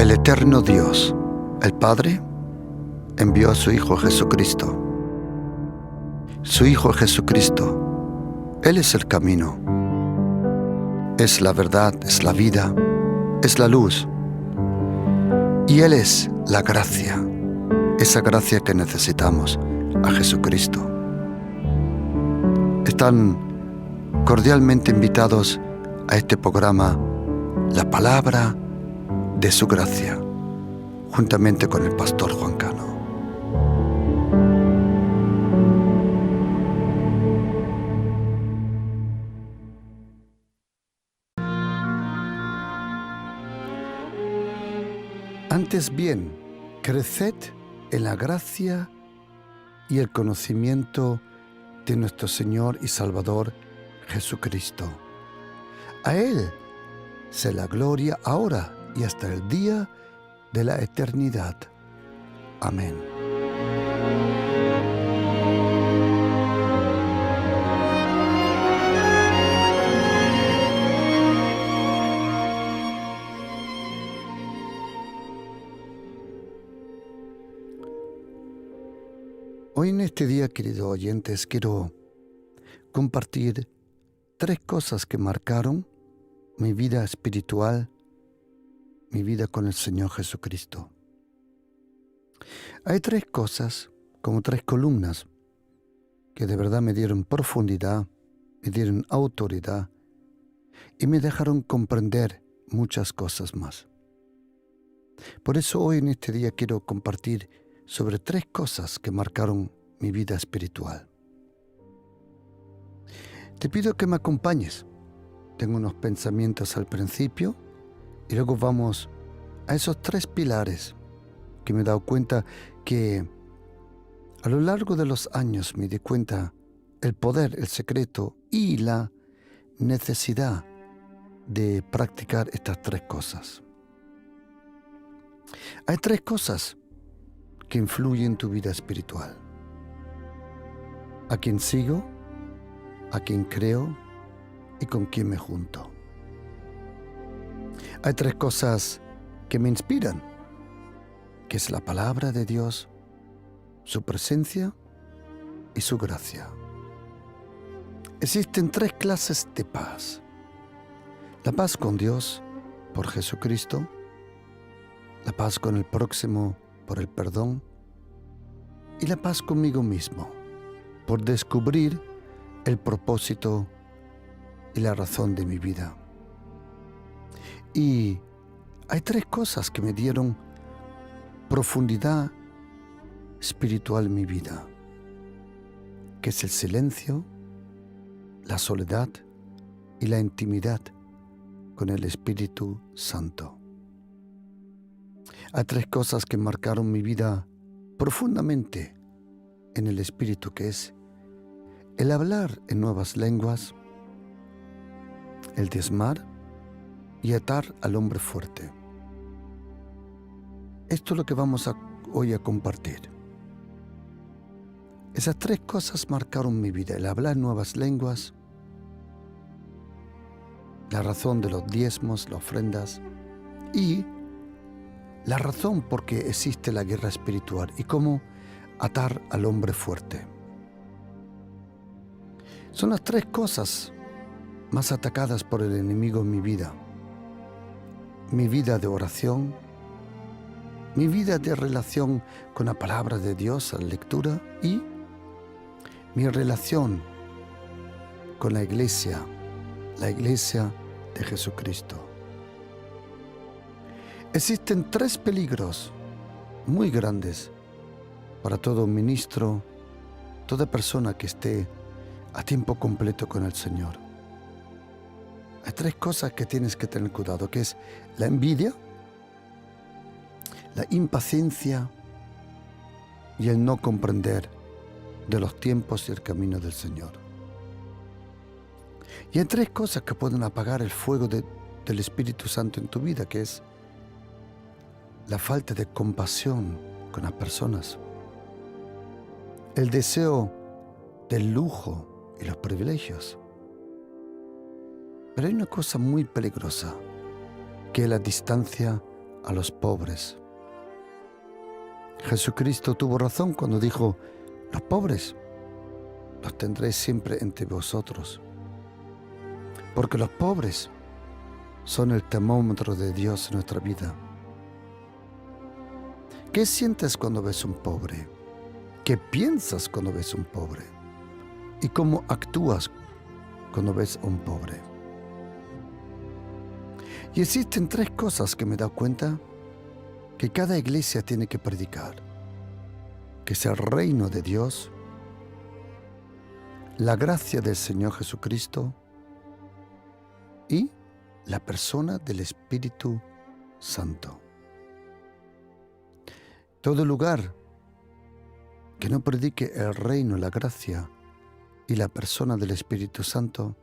El eterno Dios, el Padre, envió a su Hijo Jesucristo. Su Hijo Jesucristo, Él es el camino, es la verdad, es la vida, es la luz. Y Él es la gracia, esa gracia que necesitamos, a Jesucristo. Están cordialmente invitados a este programa, La Palabra de su Gracia, juntamente con el pastor Juan Cano. Antes bien, creced en la gracia y el conocimiento de nuestro Señor y Salvador Jesucristo. A Él sea la gloria ahora y hasta el día de la eternidad. Amén. Hoy en este día, queridos oyentes, quiero compartir 3 cosas que marcaron mi vida espiritual, mi vida con el Señor Jesucristo. Hay 3 cosas, como 3 columnas, que de verdad me dieron profundidad, me dieron autoridad y me dejaron comprender muchas cosas más. Por eso hoy en este día quiero compartir sobre 3 cosas que marcaron mi vida espiritual. Te pido que me acompañes. Tengo unos pensamientos al principio y luego vamos a esos 3 pilares que me he dado cuenta que a lo largo de los años me di cuenta el poder, el secreto y la necesidad de practicar estas 3 cosas. Hay 3 cosas que influyen en tu vida espiritual: a quién sigo, a quién creo y con quién me junto. Hay 3 cosas que me inspiran, que es la palabra de Dios, su presencia y su gracia. Existen 3 clases de paz: la paz con Dios por Jesucristo, la paz con el próximo por el perdón y la paz conmigo mismo por descubrir el propósito y la razón de mi vida. Y hay 3 cosas que me dieron profundidad espiritual en mi vida, que es el silencio, la soledad y la intimidad con el Espíritu Santo. Hay 3 cosas que marcaron mi vida profundamente en el Espíritu, que es el hablar en nuevas lenguas, el diezmar y atar al hombre fuerte. Esto es lo que vamos hoy a compartir. Esas 3 cosas marcaron mi vida: el hablar en nuevas lenguas, la razón de los diezmos, las ofrendas y la razón por qué existe la guerra espiritual y cómo atar al hombre fuerte. Son las 3 cosas más atacadas por el enemigo en mi vida: mi vida de oración, mi vida de relación con la palabra de Dios, la lectura, y mi relación con la iglesia de Jesucristo. Existen 3 peligros muy grandes para todo ministro, toda persona que esté a tiempo completo con el Señor. Hay 3 cosas que tienes que tener cuidado, que es la envidia, la impaciencia y el no comprender de los tiempos y el camino del Señor. Y hay 3 cosas que pueden apagar el fuego del Espíritu Santo en tu vida, que es la falta de compasión con las personas, el deseo del lujo y los privilegios. Pero hay una cosa muy peligrosa, que es la distancia a los pobres. Jesucristo tuvo razón cuando dijo: los pobres los tendréis siempre entre vosotros, porque los pobres son el termómetro de Dios en nuestra vida. ¿Qué sientes cuando ves un pobre? ¿Qué piensas cuando ves un pobre? ¿Y cómo actúas cuando ves a un pobre? Y existen 3 cosas que me he dado cuenta que cada iglesia tiene que predicar: que es el reino de Dios, la gracia del Señor Jesucristo y la persona del Espíritu Santo. Todo lugar que no predique el reino, la gracia y la persona del Espíritu Santo,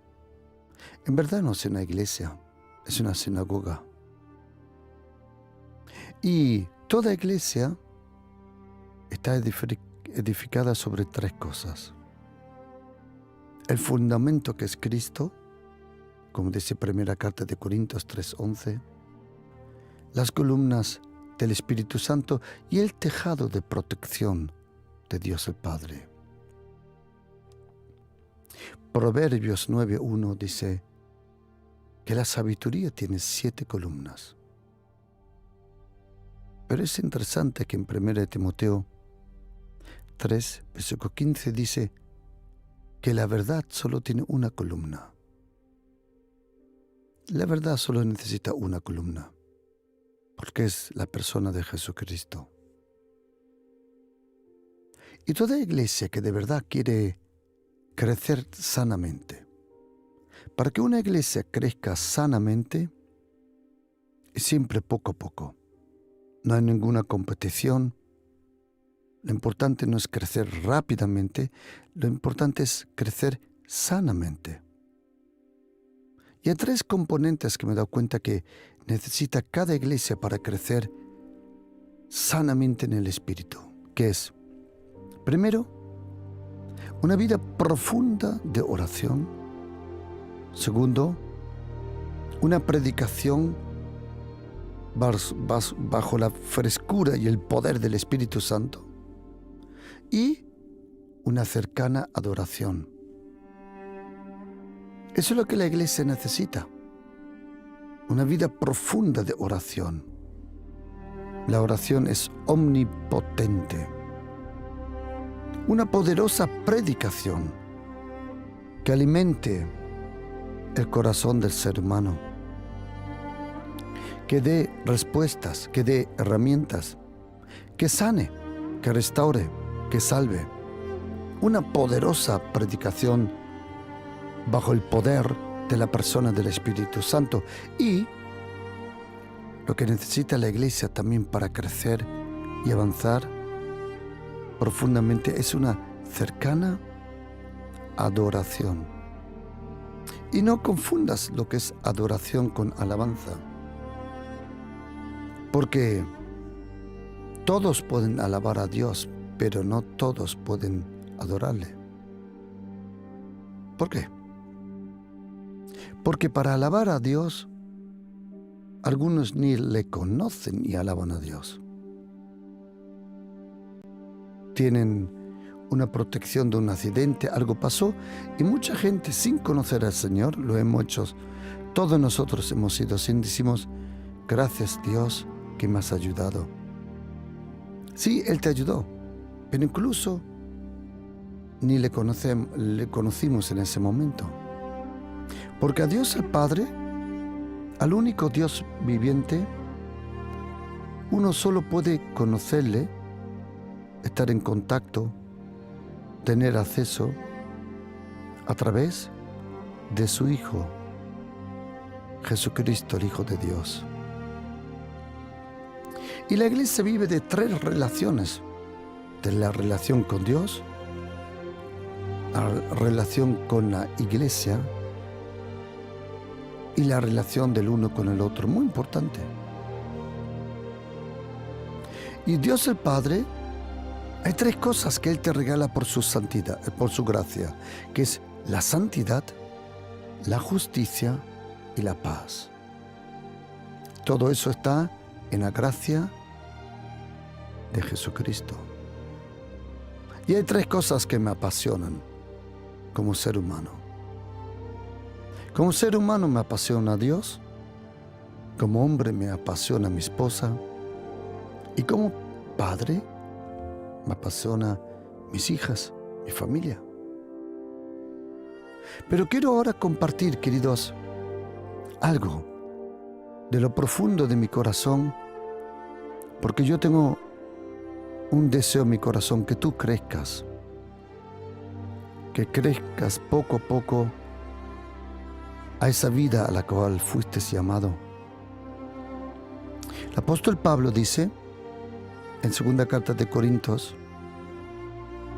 en verdad no es una iglesia, es una sinagoga. Y toda iglesia está edificada sobre 3 cosas: el fundamento, que es Cristo, como dice primera carta de Corintios 3:11, las columnas del Espíritu Santo y el tejado de protección de Dios el Padre. Proverbios 9:1 dice que la sabiduría tiene 7 columnas. Pero es interesante que en 1 Timoteo 3, versículo 15 dice que la verdad solo tiene una columna. La verdad solo necesita una columna, porque es la persona de Jesucristo. Y toda iglesia que de verdad quiere crecer sanamente, para que una iglesia crezca sanamente, es siempre poco a poco. No hay ninguna competición. Lo importante no es crecer rápidamente, lo importante es crecer sanamente. Y hay 3 componentes que me he dado cuenta que necesita cada iglesia para crecer sanamente en el Espíritu, que es, primero, una vida profunda de oración. Segundo, una predicación bajo la frescura y el poder del Espíritu Santo. Y una cercana adoración. Eso es lo que la iglesia necesita. Una vida profunda de oración. La oración es omnipotente. Una poderosa predicación que alimente el corazón del ser humano, que dé respuestas, que dé herramientas, que sane, que restaure, que salve. Una poderosa predicación bajo el poder de la persona del Espíritu Santo. Y lo que necesita la iglesia también para crecer y avanzar profundamente es una cercana adoración. Y no confundas lo que es adoración con alabanza, porque todos pueden alabar a Dios, pero no todos pueden adorarle. ¿Por qué? Porque para alabar a Dios, algunos ni le conocen y alaban a Dios. Tienen una protección de un accidente, algo pasó, y mucha gente sin conocer al Señor, lo hemos hecho, todos nosotros hemos sido así, decimos: gracias Dios que me has ayudado. Sí, Él te ayudó, pero incluso ni le conocimos en ese momento. Porque a Dios el Padre, al único Dios viviente, uno solo puede conocerle, estar en contacto, tener acceso a través de su Hijo, Jesucristo, el Hijo de Dios. Y la iglesia vive de 3 relaciones: de la relación con Dios, la relación con la iglesia y la relación del uno con el otro. Muy importante. Y Dios el Padre, hay 3 cosas que Él te regala por su santidad, por su gracia, que es la santidad, la justicia y la paz. Todo eso está en la gracia de Jesucristo. Y hay 3 cosas que me apasionan como ser humano. Como ser humano me apasiona Dios, como hombre me apasiona mi esposa, y como padre me apasiona mis hijas, mi familia. Pero quiero ahora compartir, queridos, algo de lo profundo de mi corazón, porque yo tengo un deseo en mi corazón, que tú crezcas, que crezcas poco a poco a esa vida a la cual fuiste llamado. El apóstol Pablo dice en 2 carta de Corintios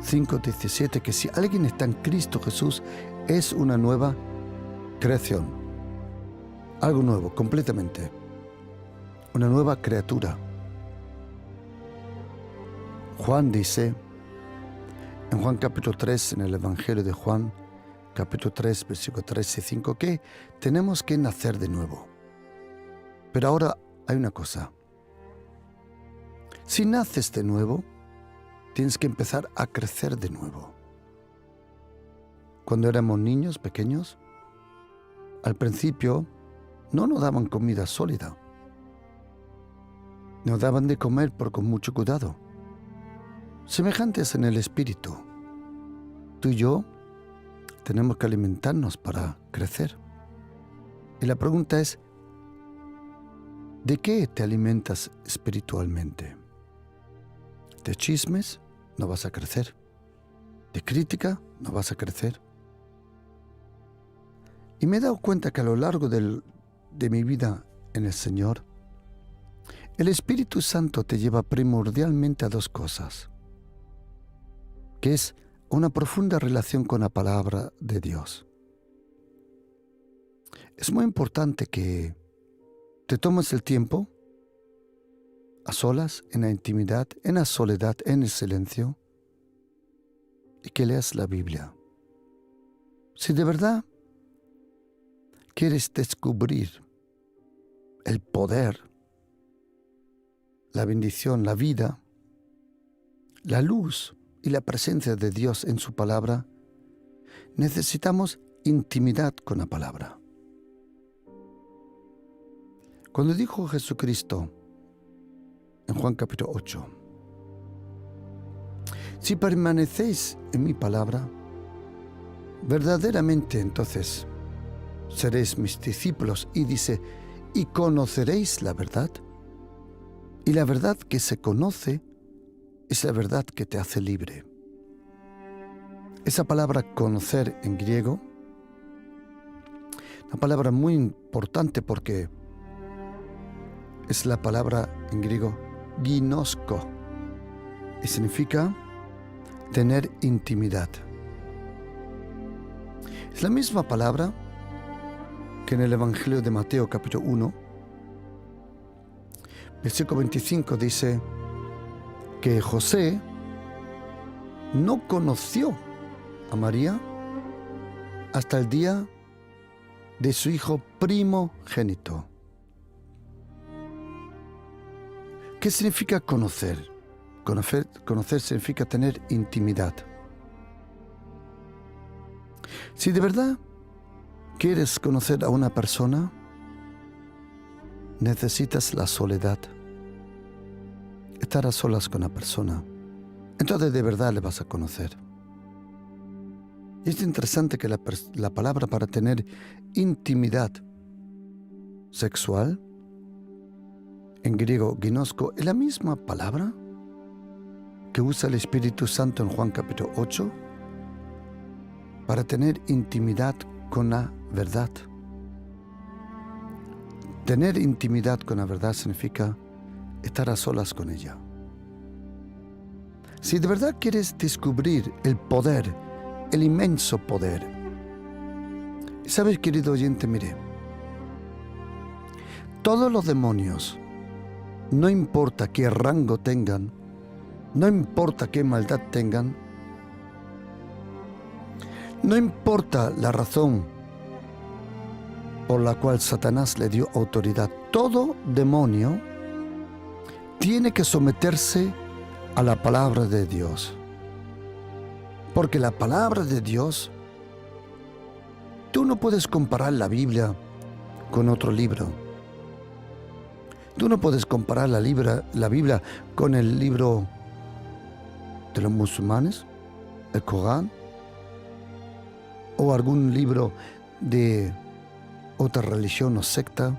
5:17 que si alguien está en Cristo Jesús es una nueva creación, algo nuevo, completamente, una nueva criatura. Juan dice en Juan capítulo 3, en el Evangelio de Juan, capítulo 3, versículo 13 y 5, que tenemos que nacer de nuevo. Pero ahora hay una cosa. Si naces de nuevo, tienes que empezar a crecer de nuevo. Cuando éramos niños pequeños, al principio no nos daban comida sólida. Nos daban de comer con mucho cuidado. Semejantes en el espíritu. Tú y yo tenemos que alimentarnos para crecer. Y la pregunta es, ¿de qué te alimentas espiritualmente? ¿De chismes? No vas a crecer. ¿De crítica? No vas a crecer. Y me he dado cuenta que a lo largo de mi vida en el Señor, el Espíritu Santo te lleva primordialmente a 2 cosas, que es una profunda relación con la palabra de Dios. Es muy importante que te tomes el tiempo a solas, en la intimidad, en la soledad, en el silencio, y que leas la Biblia. Si de verdad quieres descubrir el poder, la bendición, la vida, la luz y la presencia de Dios en su palabra, necesitamos intimidad con la palabra. Cuando dijo Jesucristo en Juan capítulo 8, si permanecéis en mi palabra, verdaderamente entonces seréis mis discípulos, y dice, y conoceréis la verdad, y la verdad que se conoce es la verdad que te hace libre. Esa palabra conocer en griego, una palabra muy importante porque es la palabra en griego ginosko, y significa tener intimidad. Es la misma palabra que en el Evangelio de Mateo capítulo 1, versículo 25 dice que José no conoció a María hasta el día de su hijo primogénito. ¿Qué significa conocer? Conocer significa tener intimidad. Si de verdad quieres conocer a una persona, necesitas la soledad, estar a solas con la persona. Entonces de verdad le vas a conocer. Y es interesante que la palabra para tener intimidad sexual, en griego ginosko, es la misma palabra que usa el Espíritu Santo en Juan capítulo 8 para tener intimidad con la verdad. Tener intimidad con la verdad significa estar a solas con ella. Si de verdad quieres descubrir el poder, el inmenso poder, ¿sabes, querido oyente? Mire, todos los demonios, no importa qué rango tengan, no importa qué maldad tengan, no importa la razón por la cual Satanás le dio autoridad, todo demonio tiene que someterse a la palabra de Dios. Porque la palabra de Dios, tú no puedes comparar la Biblia con otro libro. Tú no puedes comparar la Biblia con el libro de los musulmanes, el Corán, o algún libro de otra religión o secta,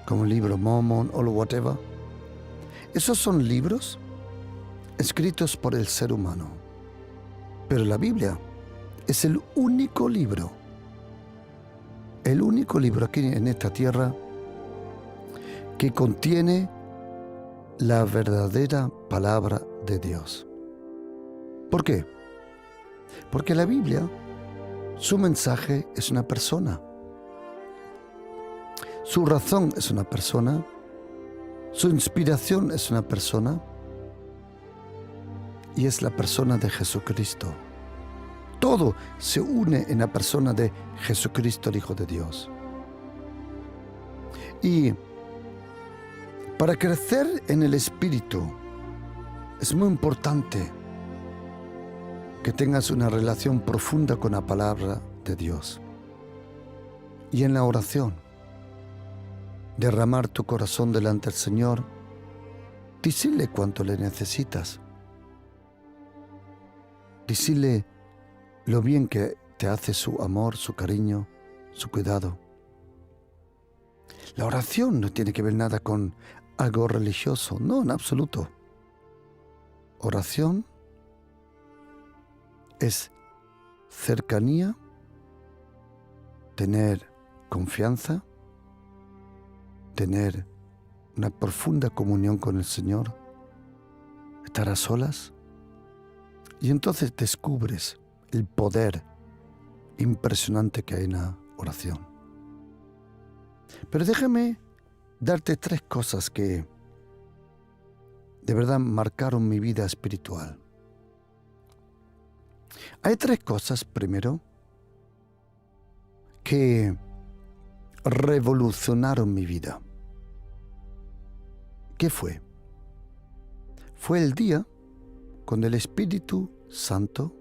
como el libro Mormon o lo whatever. Esos son libros escritos por el ser humano. Pero la Biblia es el único libro aquí en esta tierra que contiene la verdadera palabra de Dios. ¿Por qué? Porque la Biblia, su mensaje es una persona. Su razón es una persona. Su inspiración es una persona. Y es la persona de Jesucristo. Todo se une en la persona de Jesucristo, el Hijo de Dios. Y para crecer en el Espíritu es muy importante que tengas una relación profunda con la palabra de Dios. Y en la oración, derramar tu corazón delante del Señor, decirle cuánto le necesitas. Decirle lo bien que te hace su amor, su cariño, su cuidado. La oración no tiene que ver nada con algo religioso, no, en absoluto. Oración es cercanía, tener confianza, tener una profunda comunión con el Señor, estar a solas, y entonces descubres el poder impresionante que hay en la oración. Pero déjame darte 3 cosas que de verdad marcaron mi vida espiritual. Hay 3 cosas, primero, que revolucionaron mi vida. ¿Qué fue? Fue el día cuando el Espíritu Santo,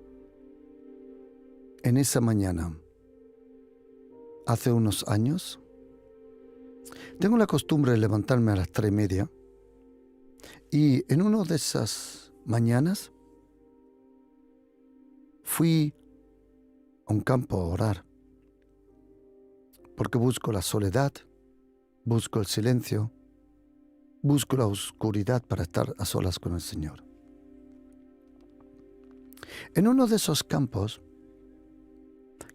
en esa mañana, hace unos años, tengo la costumbre de levantarme a las 3:30, y en una de esas mañanas fui a un campo a orar, porque busco la soledad, busco el silencio, busco la oscuridad para estar a solas con el Señor. En uno de esos campos,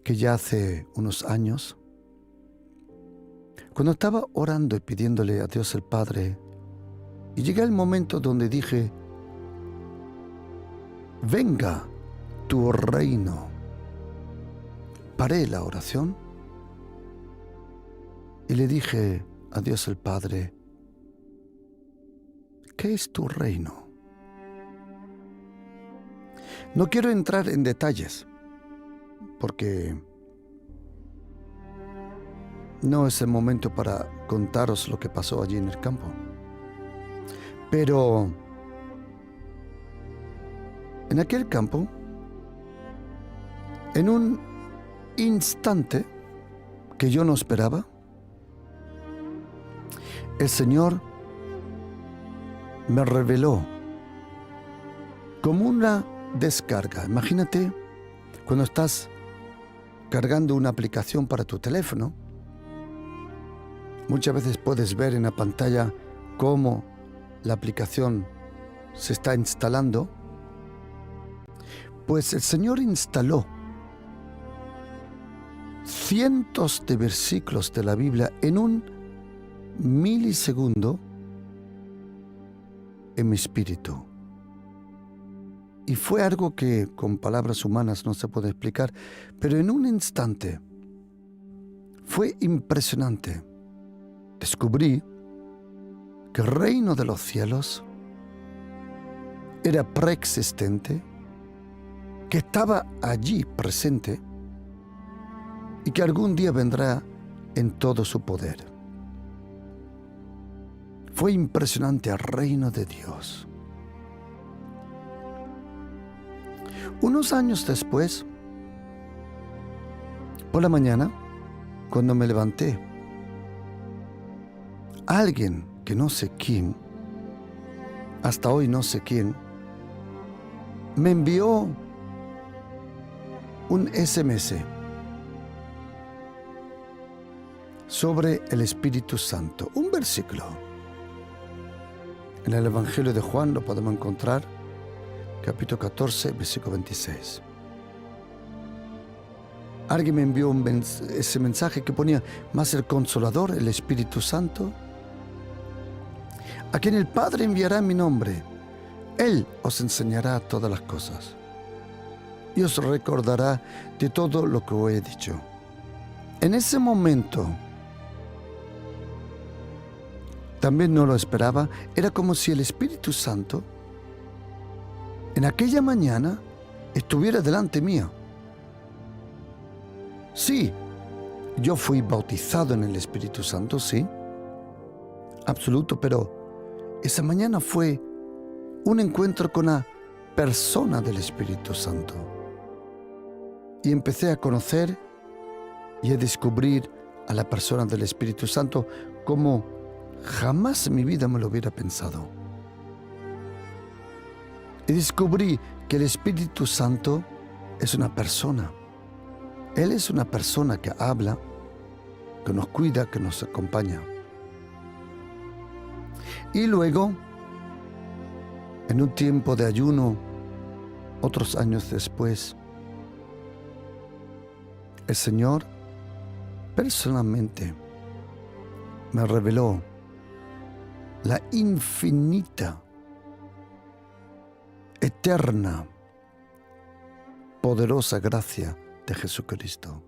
que ya hace unos años, cuando estaba orando y pidiéndole a Dios el Padre, y llegué al momento donde dije: venga tu reino, paré la oración y le dije a Dios el Padre: ¿qué es tu reino? No quiero entrar en detalles, porque no es el momento para contaros lo que pasó allí en el campo. Pero en aquel campo, en un instante que yo no esperaba, el Señor me reveló como una descarga. Imagínate cuando estás cargando una aplicación para tu teléfono. Muchas veces puedes ver en la pantalla cómo la aplicación se está instalando. Pues el Señor instaló cientos de versículos de la Biblia en un milisegundo en mi espíritu. Y fue algo que con palabras humanas no se puede explicar, pero en un instante fue impresionante. Descubrí que el reino de los cielos era preexistente, que estaba allí presente y que algún día vendrá en todo su poder. Fue impresionante el reino de Dios. Unos años después, por la mañana, cuando me levanté, alguien que no sé quién, hasta hoy no sé quién, me envió un SMS sobre el Espíritu Santo, un versículo. En el Evangelio de Juan lo podemos encontrar, capítulo 14, versículo 26. Alguien me envió ese mensaje que ponía: más el Consolador, el Espíritu Santo, a quien el Padre enviará en mi nombre. Él os enseñará todas las cosas y os recordará de todo lo que os he dicho. En ese momento, también no lo esperaba, era como si el Espíritu Santo en aquella mañana estuviera delante mío. Sí, yo fui bautizado en el Espíritu Santo, sí, absoluto, pero esa mañana fue un encuentro con la persona del Espíritu Santo. Y empecé a conocer y a descubrir a la persona del Espíritu Santo como jamás en mi vida me lo hubiera pensado. Y descubrí que el Espíritu Santo es una persona. Él es una persona que habla, que nos cuida, que nos acompaña. Y luego, en un tiempo de ayuno, otros años después, el Señor personalmente me reveló la infinita, eterna, poderosa gracia de Jesucristo.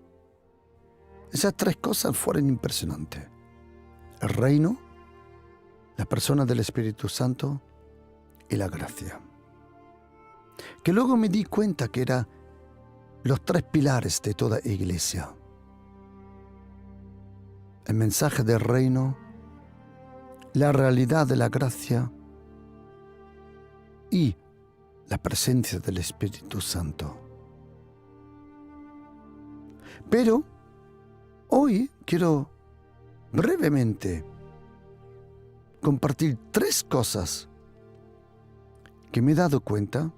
Esas tres cosas fueron impresionantes: el reino, la persona del Espíritu Santo y la gracia. Que luego me di cuenta que eran los tres pilares de toda iglesia: el mensaje del reino, la realidad de la gracia y la presencia del Espíritu Santo. Pero hoy quiero brevemente compartir tres cosas que me he dado cuenta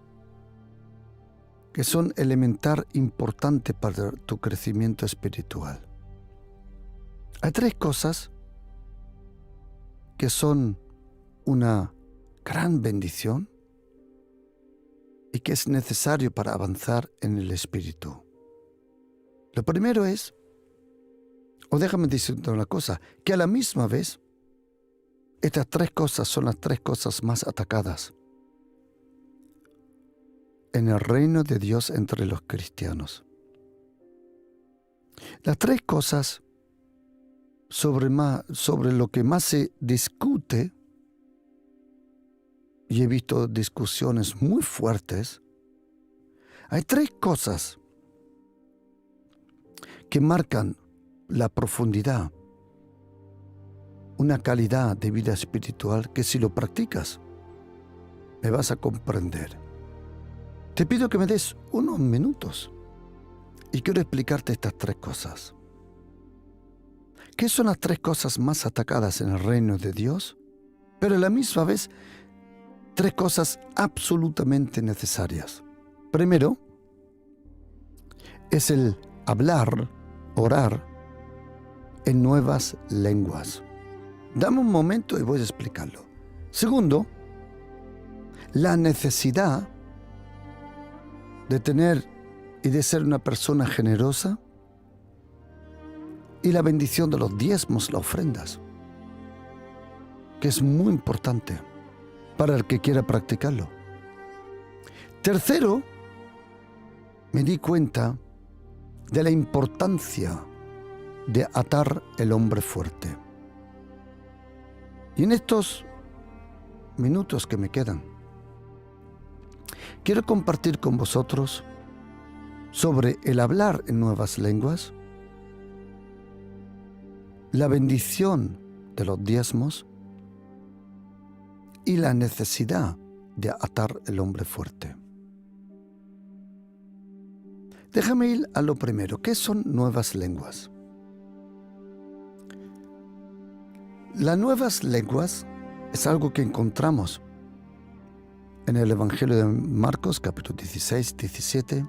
que son elementar importante para tu crecimiento espiritual. Hay tres cosas que son una gran bendición y que es necesario para avanzar en el Espíritu. Lo primero es, o déjame decirte una cosa, que a la misma vez, estas tres cosas son las tres cosas más atacadas en el reino de Dios entre los cristianos. Las tres cosas sobre lo que más se discute, y he visto discusiones muy fuertes, hay tres cosas que marcan la profundidad, una calidad de vida espiritual que si lo practicas, me vas a comprender. Te pido que me des unos minutos y quiero explicarte estas tres cosas. ¿Qué son las tres cosas más atacadas en el reino de Dios? Pero a la misma vez, tres cosas absolutamente necesarias. Primero, es el hablar, orar en nuevas lenguas. Dame un momento y voy a explicarlo. Segundo, la necesidad de tener y de ser una persona generosa y la bendición de los diezmos, las ofrendas, que es muy importante para el que quiera practicarlo. Tercero, me di cuenta de la importancia de atar el hombre fuerte. Y en estos minutos que me quedan, quiero compartir con vosotros sobre el hablar en nuevas lenguas, la bendición de los diezmos y la necesidad de atar el hombre fuerte. Déjame ir a lo primero. ¿Qué son nuevas lenguas? Las nuevas lenguas es algo que encontramos en el Evangelio de Marcos, capítulo 16, 17,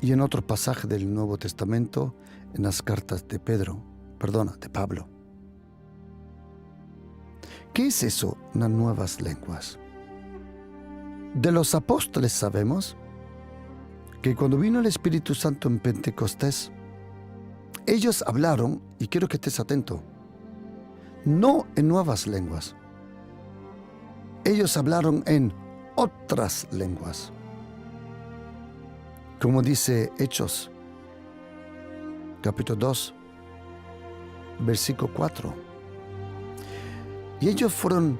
y en otro pasaje del Nuevo Testamento, en las cartas de Pablo. ¿Qué es eso, las nuevas lenguas? De los apóstoles sabemos que cuando vino el Espíritu Santo en Pentecostés, ellos hablaron, y quiero que estés atento, no en nuevas lenguas. Ellos hablaron en otras lenguas. Como dice Hechos, capítulo 2, versículo 4. Y ellos fueron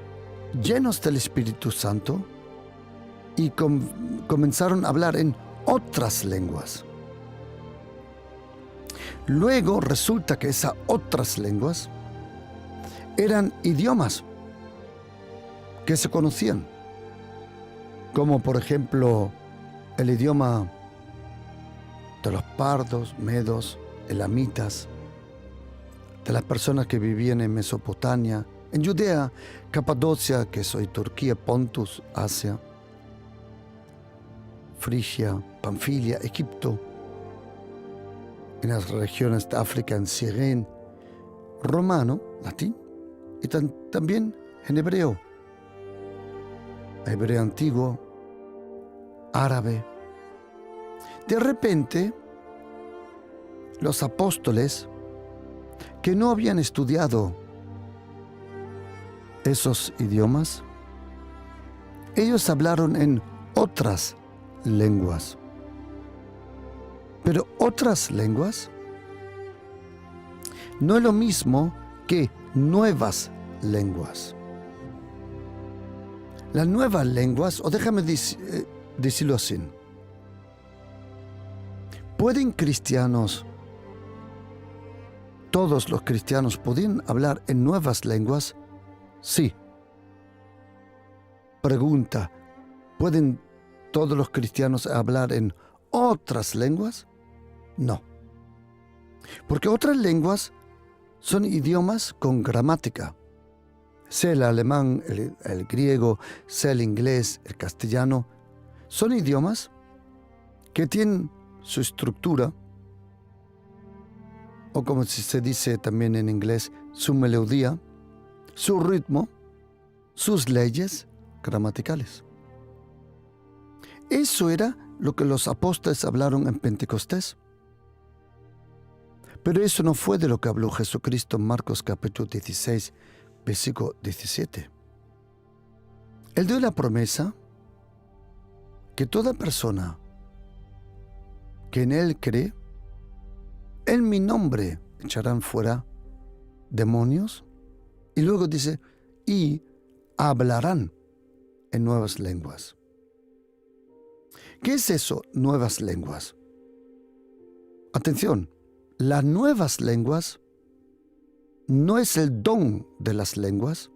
llenos del Espíritu Santo y comenzaron a hablar en otras lenguas. Luego resulta que esas otras lenguas eran idiomas que se conocían, como por ejemplo el idioma de los pardos, medos, elamitas, de las personas que vivían en Mesopotamia, en Judea, Capadocia, que es hoy Turquía, Pontus, Asia, Frigia, Panfilia, Egipto, en las regiones de África, en Sirene, romano, latín, y también en hebreo antiguo, árabe. De repente, los apóstoles que no habían estudiado esos idiomas, ellos hablaron en otras lenguas. Pero otras lenguas no es lo mismo que nuevas lenguas. Las nuevas lenguas, o déjame decirlo así, ¿pueden cristianos, todos los cristianos, pueden hablar en nuevas lenguas? Sí. Pregunta, ¿pueden todos los cristianos hablar en otras lenguas? No. Porque otras lenguas son idiomas con gramática. Sea el alemán, el griego, sea el inglés, el castellano. Son idiomas que tienen su estructura, o como se dice también en inglés, su melodía, su ritmo, sus leyes gramaticales. Eso era lo que los apóstoles hablaron en Pentecostés. Pero eso no fue de lo que habló Jesucristo en Marcos capítulo 16, versículo 17. Él dio la promesa que toda persona que en Él cree, en mi nombre echarán fuera demonios, y luego dice, y hablarán en nuevas lenguas. ¿Qué es eso, nuevas lenguas? Atención, las nuevas lenguas no es el don de las lenguas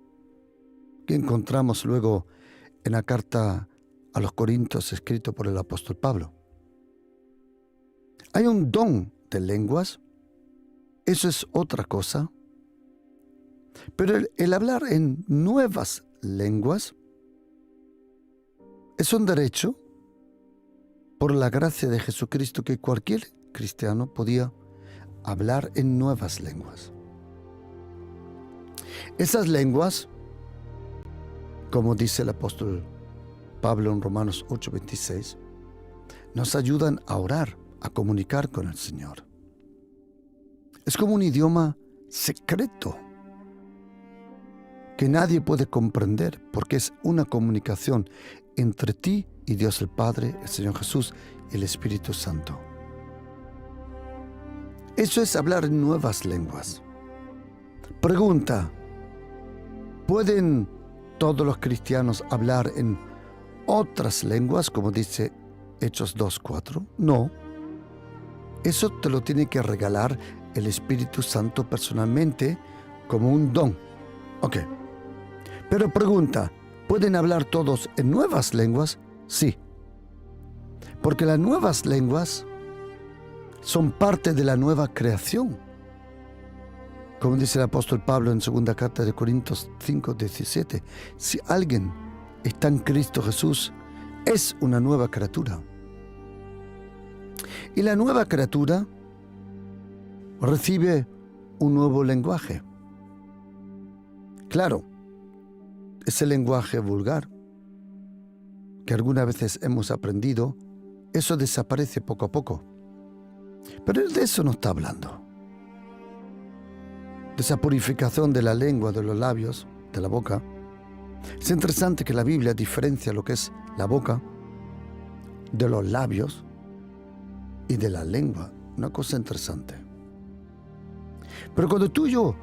que encontramos luego en la carta a los Corintios escrito por el apóstol Pablo. Hay un don de lenguas, eso es otra cosa, pero el hablar en nuevas lenguas es un derecho por la gracia de Jesucristo que cualquier cristiano podía hablar en nuevas lenguas. Esas lenguas, como dice el apóstol Pablo en Romanos 8:26, nos ayudan a orar, a comunicar con el Señor. Es como un idioma secreto que nadie puede comprender porque es una comunicación entre ti y Dios el Padre, el Señor Jesús y el Espíritu Santo. Eso es hablar en nuevas lenguas. Pregunta, ¿pueden todos los cristianos hablar en otras lenguas, como dice Hechos 2:4? No. Eso te lo tiene que regalar el Espíritu Santo personalmente como un don. Ok. Pero pregunta, ¿pueden hablar todos en nuevas lenguas? Sí. Porque las nuevas lenguas son parte de la nueva creación. Como dice el apóstol Pablo en 2 carta de Corintios 5:17, si alguien está en Cristo Jesús, es una nueva criatura. Y la nueva criatura recibe un nuevo lenguaje. Claro, ese lenguaje vulgar que algunas veces hemos aprendido, eso desaparece poco a poco. Pero de eso no está hablando. De esa purificación de la lengua, de los labios, de la boca. Es interesante que la Biblia diferencia lo que es la boca de los labios y de la lengua. Una cosa interesante. Pero cuando tú y yo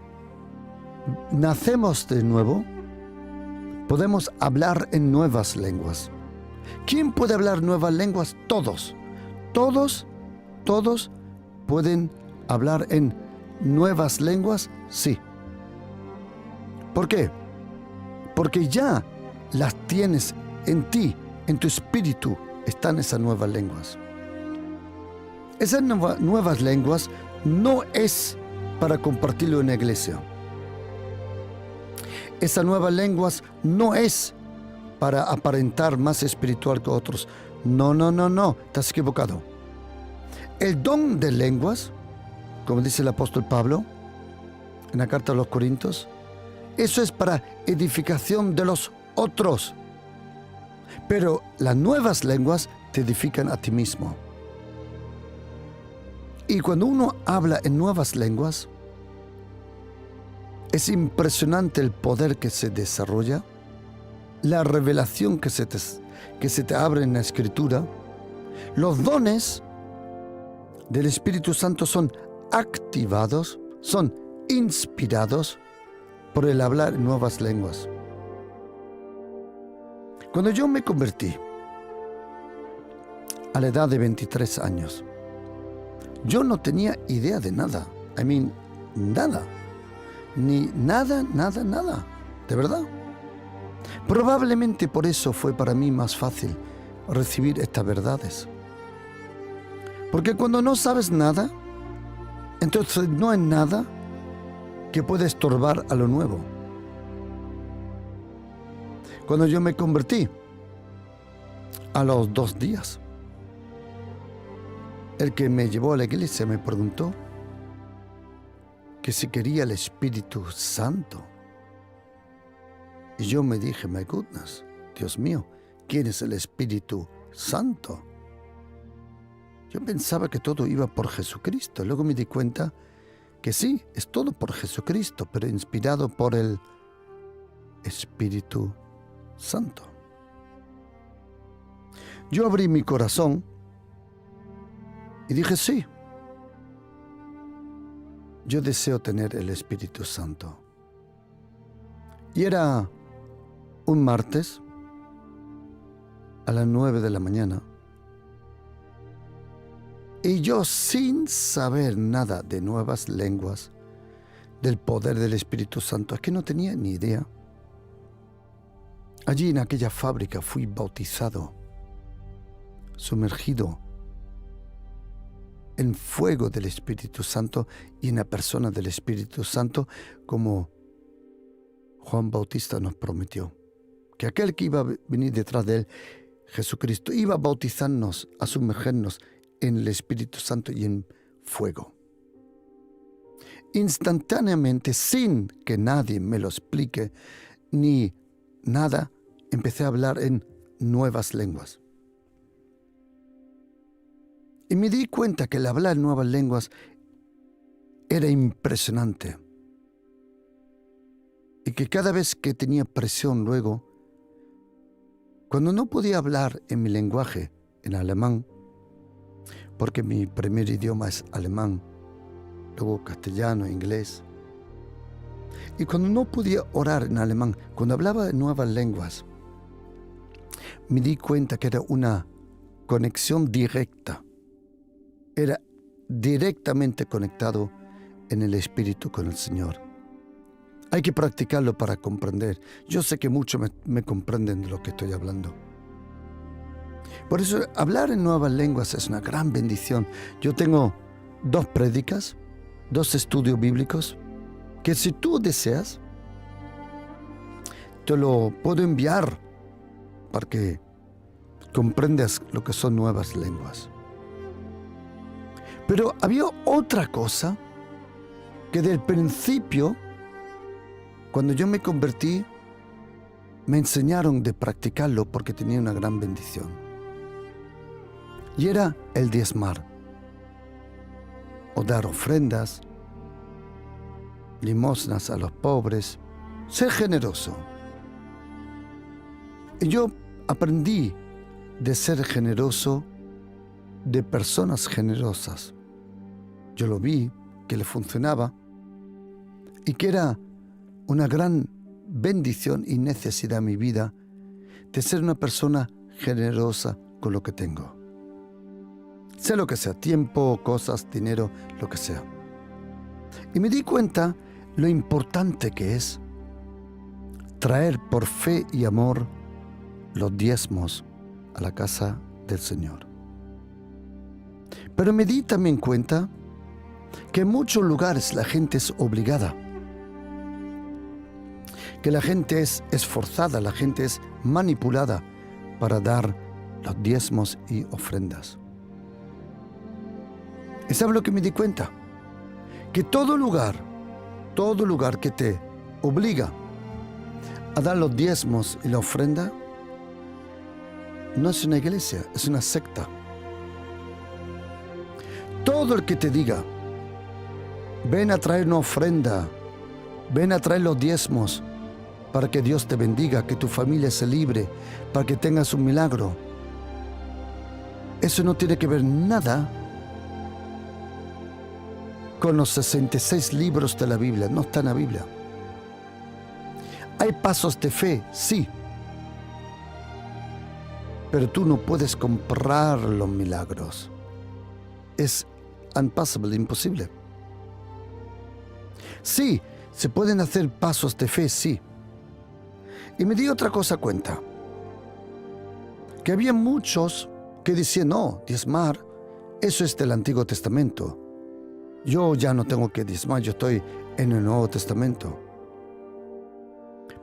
nacemos de nuevo, podemos hablar en nuevas lenguas. ¿Quién puede hablar nuevas lenguas? Todos. Todos pueden hablar en nuevas lenguas, sí. ¿Por qué? Porque ya las tienes en ti, en tu espíritu, están esas nuevas lenguas. Esas nuevas lenguas no es para compartirlo en la iglesia. Esas nuevas lenguas no es para aparentar más espiritual que otros. No, estás equivocado. El don de lenguas, como dice el apóstol Pablo en la carta a los Corintios, eso es para edificación de los otros. Pero las nuevas lenguas te edifican a ti mismo. Y cuando uno habla en nuevas lenguas, es impresionante el poder que se desarrolla, la revelación que se te abre en la Escritura. Los dones del Espíritu Santo son activados, son inspirados por el hablar en nuevas lenguas. Cuando yo me convertí a la edad de 23 años, yo no tenía idea de nada. Nada. Ni nada, de verdad. Probablemente por eso fue para mí más fácil recibir estas verdades. Porque cuando no sabes nada, entonces no hay nada que pueda estorbar a lo nuevo. Cuando yo me convertí, a los 2 días, el que me llevó a la iglesia me preguntó que si quería el Espíritu Santo. Y yo me dije, my goodness, Dios mío, ¿quién es el Espíritu Santo? Yo pensaba que todo iba por Jesucristo. Luego me di cuenta que sí, es todo por Jesucristo, pero inspirado por el Espíritu Santo. Yo abrí mi corazón y dije, sí, yo deseo tener el Espíritu Santo. Y era un martes a las 9 de la mañana. Y yo, sin saber nada de nuevas lenguas, del poder del Espíritu Santo, es que no tenía ni idea. Allí en aquella fábrica fui bautizado, sumergido en fuego del Espíritu Santo y en la persona del Espíritu Santo, como Juan Bautista nos prometió, que aquel que iba a venir detrás de él, Jesucristo, iba a bautizarnos, a sumergernos en el Espíritu Santo y en fuego. Instantáneamente, sin que nadie me lo explique ni nada, empecé a hablar en nuevas lenguas. Y me di cuenta que el hablar en nuevas lenguas era impresionante. Y que cada vez que tenía presión luego, cuando no podía hablar en mi lenguaje, en alemán, porque mi primer idioma es alemán, luego castellano, inglés, y cuando no podía orar en alemán, cuando hablaba en nuevas lenguas, me di cuenta que era una conexión directa. Era directamente conectado en el Espíritu con el Señor. Hay que practicarlo para comprender. Yo sé que muchos me comprenden de lo que estoy hablando. Por eso hablar en nuevas lenguas es una gran bendición. Yo tengo 2 prédicas, 2 estudios bíblicos, que si tú deseas, te lo puedo enviar para que comprendas lo que son nuevas lenguas. Pero había otra cosa que del principio, cuando yo me convertí, me enseñaron de practicarlo porque tenía una gran bendición. Y era el diezmar, o dar ofrendas, limosnas a los pobres, ser generoso. Y yo aprendí de ser generoso de personas generosas. Yo lo vi que le funcionaba y que era una gran bendición y necesidad en mi vida de ser una persona generosa con lo que tengo. Sea lo que sea, tiempo, cosas, dinero, lo que sea. Y me di cuenta lo importante que es traer por fe y amor los diezmos a la casa del Señor. Pero me di también cuenta que en muchos lugares la gente es obligada, que la gente es esforzada, la gente es manipulada para dar los diezmos y ofrendas. ¿Y sabes lo que me di cuenta? Que todo lugar que te obliga a dar los diezmos y la ofrenda, no es una iglesia, es una secta. Todo el que te diga, ven a traer una ofrenda, ven a traer los diezmos para que Dios te bendiga, que tu familia se libre, para que tengas un milagro, eso no tiene que ver nada con los 66 libros de la Biblia, no está en la Biblia. Hay pasos de fe, sí, pero tú no puedes comprar los milagros. Es impossible, imposible. Sí, se pueden hacer pasos de fe, sí. Y me di otra cosa cuenta, que había muchos que decían, no, diezmar, eso es del Antiguo Testamento. Yo ya no tengo que diezmar, yo estoy en el Nuevo Testamento.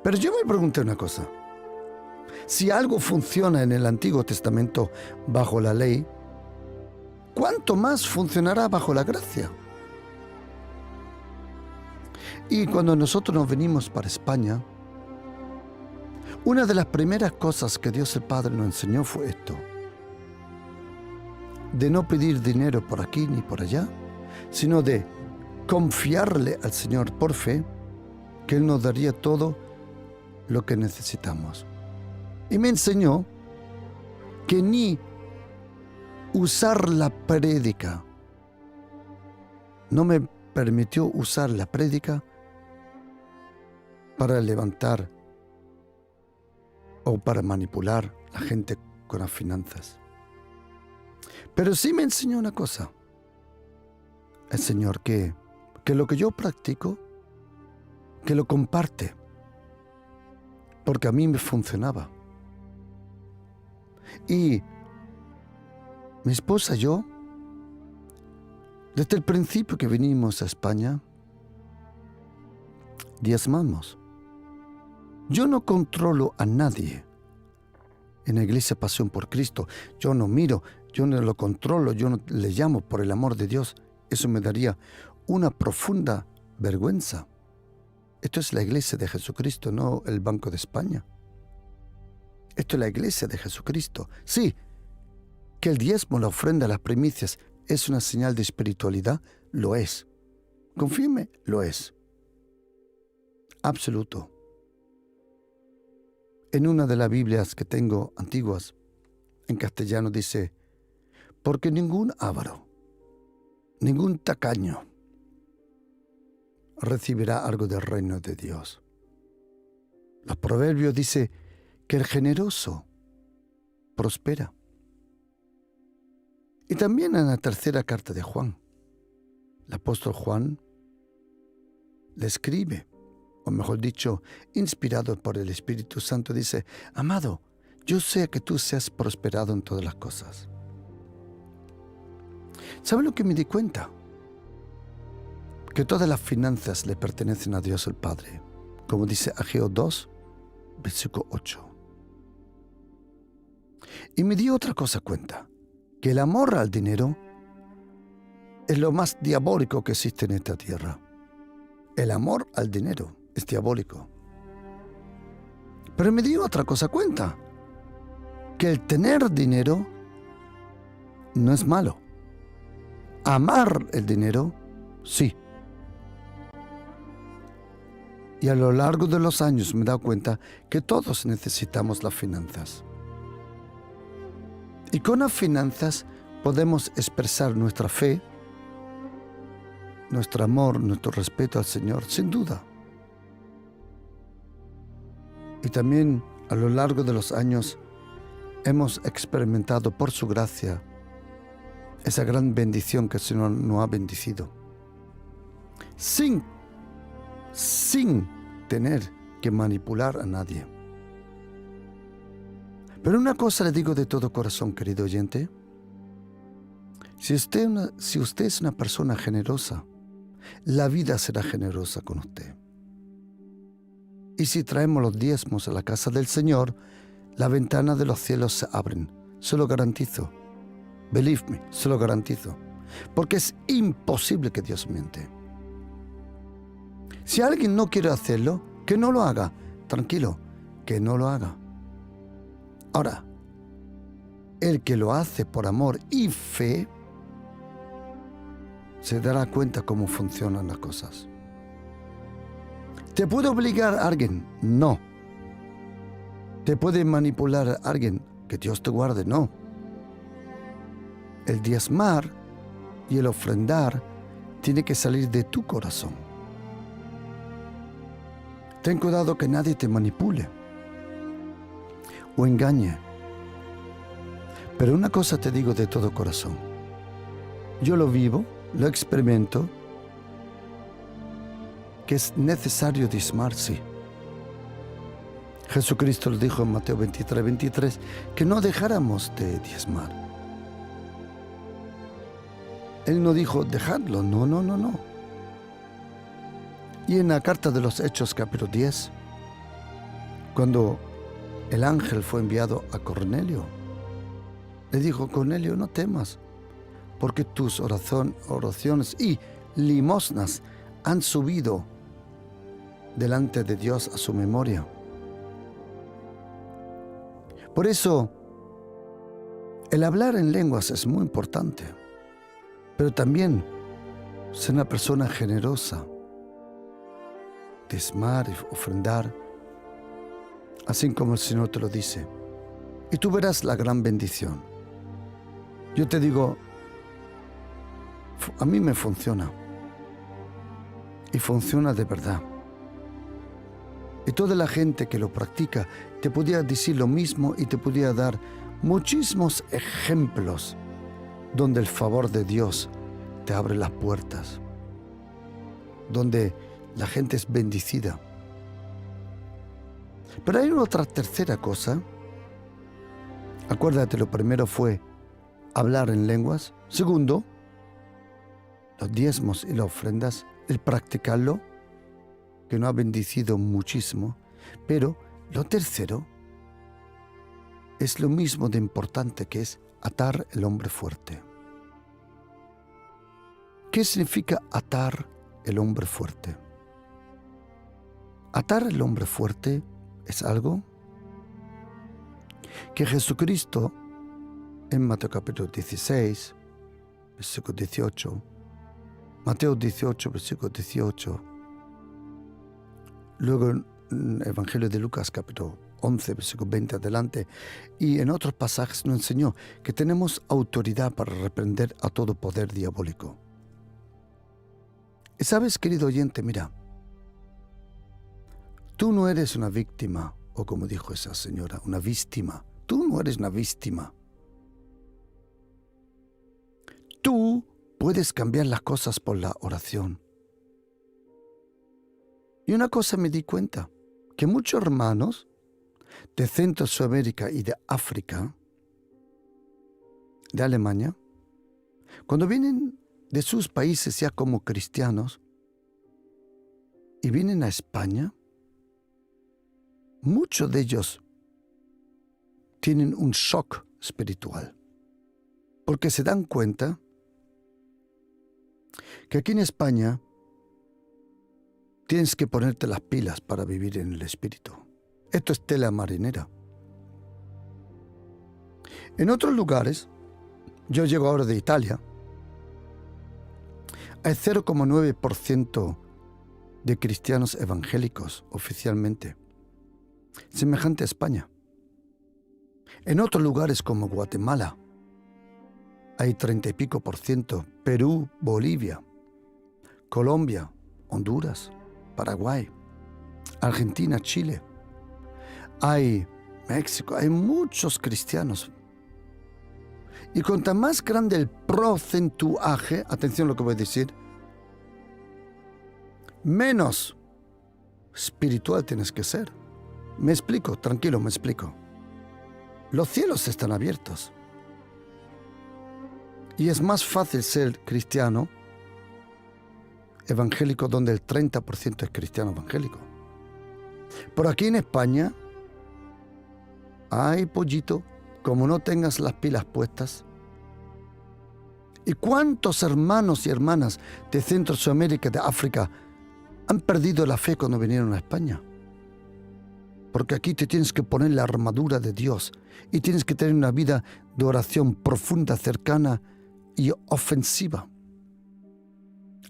Pero yo me pregunté una cosa. Si algo funciona en el Antiguo Testamento bajo la ley, ¿cuánto más funcionará bajo la gracia? Y cuando nosotros nos venimos para España, una de las primeras cosas que Dios el Padre nos enseñó fue esto: de no pedir dinero por aquí ni por allá, sino de confiarle al Señor por fe que Él nos daría todo lo que necesitamos. Y me enseñó que ni usar la prédica, no me permitió usar la prédica para levantar o para manipular a la gente con las finanzas. Pero sí me enseñó una cosa, el Señor, que lo que yo practico, que lo comparte, porque a mí me funcionaba. Y mi esposa y yo, desde el principio que vinimos a España, diezmamos. Yo no controlo a nadie en la Iglesia Pasión por Cristo. Yo no miro, yo no lo controlo, yo no le llamo por el amor de Dios. Eso me daría una profunda vergüenza. Esto es la Iglesia de Jesucristo, no el Banco de España. Esto es la Iglesia de Jesucristo. Sí, que el diezmo, la ofrenda, las primicias es una señal de espiritualidad, lo es. Confírme, lo es. Absoluto. En una de las Biblias que tengo antiguas, en castellano dice, porque ningún avaro, ningún tacaño recibirá algo del reino de Dios. Los Proverbios dice que el generoso prospera. Y también en la tercera carta de Juan, el apóstol Juan le escribe o mejor dicho, inspirado por el Espíritu Santo, dice: amado, yo sé que tú seas prosperado en todas las cosas. ¿Sabe lo que me di cuenta? Que todas las finanzas le pertenecen a Dios el Padre, como dice Ageo 2, versículo 8. Y me di otra cosa cuenta, que el amor al dinero es lo más diabólico que existe en esta tierra. El amor al dinero es diabólico. Pero me di otra cosa cuenta, que el tener dinero no es malo. Amar el dinero, sí. Y a lo largo de los años me he dado cuenta que todos necesitamos las finanzas. Y con las finanzas podemos expresar nuestra fe, nuestro amor, nuestro respeto al Señor, sin duda. Y también a lo largo de los años hemos experimentado por su gracia esa gran bendición que el Señor nos ha bendecido. Sin tener que manipular a nadie. Pero una cosa le digo de todo corazón, querido oyente. Si usted es una persona generosa, la vida será generosa con usted. Y si traemos los diezmos a la casa del Señor, las ventanas de los cielos se abren. Se lo garantizo. Believe me, se lo garantizo. Porque es imposible que Dios miente. Si alguien no quiere hacerlo, que no lo haga. Tranquilo, que no lo haga. Ahora, el que lo hace por amor y fe, se dará cuenta cómo funcionan las cosas. ¿Te puede obligar a alguien? No. ¿Te puede manipular a alguien? Que Dios te guarde, no. El diezmar y el ofrendar tiene que salir de tu corazón. Ten cuidado que nadie te manipule o engañe. Pero una cosa te digo de todo corazón. Yo lo vivo, lo experimento, que es necesario diezmar, sí. Jesucristo lo dijo en Mateo 23, que no dejáramos de diezmar. Él no dijo dejadlo, no. Y en la carta de los Hechos, capítulo 10, cuando el ángel fue enviado a Cornelio, le dijo: Cornelio, no temas, porque tus oraciones y limosnas han subido delante de Dios a su memoria. Por eso, el hablar en lenguas es muy importante, pero también ser una persona generosa, diezmar y ofrendar, así como el Señor te lo dice. Y tú verás la gran bendición. Yo te digo, a mí me funciona. Y funciona de verdad. Y toda la gente que lo practica te podría decir lo mismo y te podría dar muchísimos ejemplos donde el favor de Dios te abre las puertas, donde la gente es bendecida. Pero hay otra tercera cosa. Acuérdate, lo primero fue hablar en lenguas. Segundo, los diezmos y las ofrendas, el practicarlo, que nos ha bendecido muchísimo. Pero lo tercero es lo mismo de importante, que es atar el hombre fuerte. ¿Qué significa atar el hombre fuerte? Atar el hombre fuerte es algo que Jesucristo, en Mateo capítulo 16, versículo 18, Mateo 18, versículo 18, luego en el Evangelio de Lucas capítulo 11, versículo 20 adelante, y en otros pasajes nos enseñó que tenemos autoridad para reprender a todo poder diabólico. Y sabes, querido oyente, mira, tú no eres una víctima, o como dijo esa señora, una víctima. Tú no eres una víctima. Tú puedes cambiar las cosas por la oración. Y una cosa me di cuenta, que muchos hermanos de Centro, Sudamérica y de África, de Alemania, cuando vienen de sus países ya como cristianos y vienen a España, muchos de ellos tienen un shock espiritual, porque se dan cuenta que aquí en España tienes que ponerte las pilas para vivir en el espíritu. Esto es tela marinera. En otros lugares, yo llego ahora de Italia, hay 0,9% de cristianos evangélicos oficialmente, semejante a España. En otros lugares como Guatemala, hay 30 y pico %, Perú, Bolivia, Colombia, Honduras, Paraguay, Argentina, Chile, hay México, hay muchos cristianos. Y cuanto más grande el porcentaje, atención a lo que voy a decir, menos espiritual tienes que ser. Me explico, tranquilo, me explico. Los cielos están abiertos. Y es más fácil ser cristiano evangélico donde el 30% es cristiano evangélico. Por aquí en España, ay pollito, como no tengas las pilas puestas. ¿Y cuántos hermanos y hermanas de Centro, Sudamérica, de África han perdido la fe cuando vinieron a España? Porque aquí te tienes que poner la armadura de Dios y tienes que tener una vida de oración profunda, cercana y ofensiva.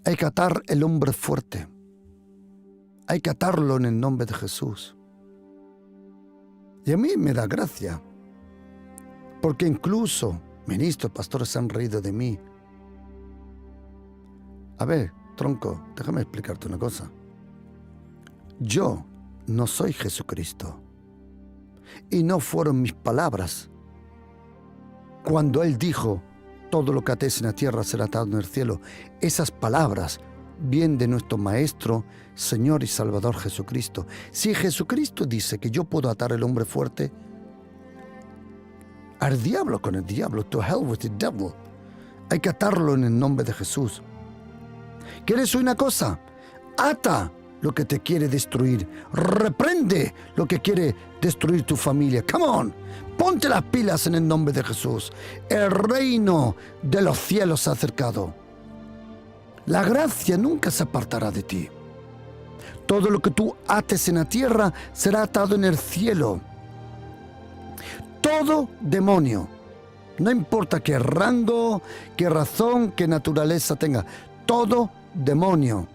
Hay que atar el hombre fuerte. Hay que atarlo en el nombre de Jesús. Y a mí me da gracia, porque incluso ministros, pastores se han reído de mí. A ver, tronco, déjame explicarte una cosa. Yo no soy Jesucristo. Y no fueron mis palabras cuando Él dijo, todo lo que ates en la tierra será atado en el cielo. Esas palabras vienen de nuestro Maestro, Señor y Salvador Jesucristo. Si Jesucristo dice que yo puedo atar al hombre fuerte, al diablo con el diablo, to hell with the devil. Hay que atarlo en el nombre de Jesús. ¿Quieres una cosa? Ata lo que te quiere destruir. Reprende lo que quiere destruir tu familia. Come on. Ponte las pilas en el nombre de Jesús. El reino de los cielos se ha acercado. La gracia nunca se apartará de ti. Todo lo que tú ates en la tierra será atado en el cielo. Todo demonio, no importa qué rango, qué razón, qué naturaleza tenga, todo demonio,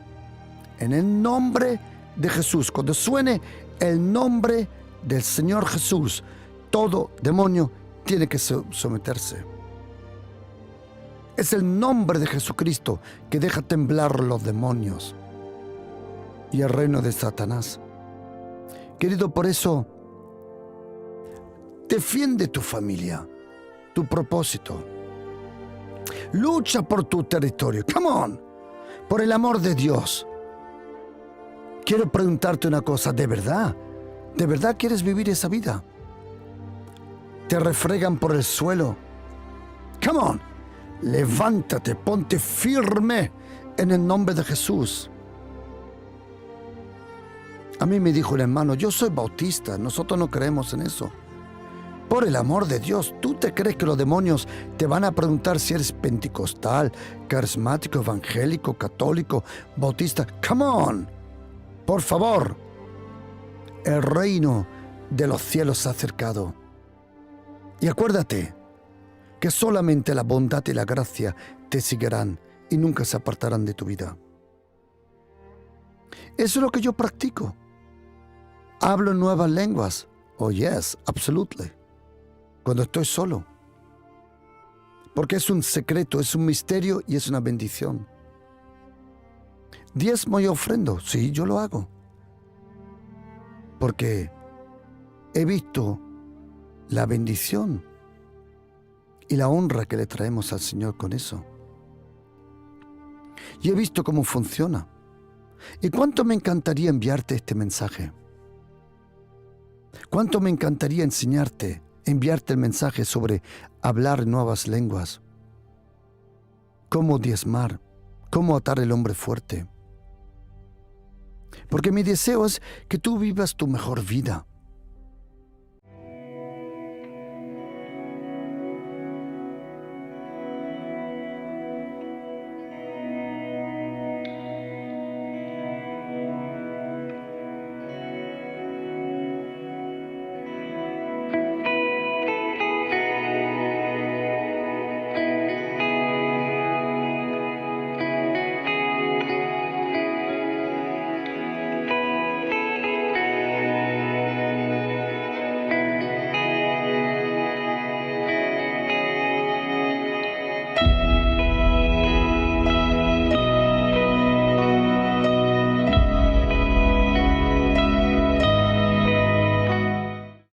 en el nombre de Jesús, cuando suene el nombre del Señor Jesús, todo demonio tiene que someterse. Es el nombre de Jesucristo que deja temblar los demonios y el reino de Satanás. Querido, por eso, defiende tu familia, tu propósito. Lucha por tu territorio. Come on. Por el amor de Dios. Quiero preguntarte una cosa. ¿De verdad quieres vivir esa vida? Te refregan por el suelo. Come on. Levántate, ponte firme en el nombre de Jesús. A mí me dijo el hermano, yo soy bautista, nosotros no creemos en eso. Por el amor de Dios, ¿tú te crees que los demonios te van a preguntar si eres pentecostal, carismático, evangélico, católico, bautista? Come on, por favor. El reino de los cielos se ha acercado. Y acuérdate que solamente la bondad y la gracia te seguirán y nunca se apartarán de tu vida. Eso es lo que yo practico. Hablo nuevas lenguas. Oh yes, absolutely. Cuando estoy solo. Porque es un secreto, es un misterio y es una bendición. Diezmo y ofrendo, sí, yo lo hago. Porque he visto la bendición y la honra que le traemos al Señor con eso. Y he visto cómo funciona. ¿Y cuánto me encantaría enviarte este mensaje? ¿Cuánto me encantaría enseñarte, enviarte el mensaje sobre hablar nuevas lenguas? Cómo diezmar, cómo atar el hombre fuerte. Porque mi deseo es que tú vivas tu mejor vida,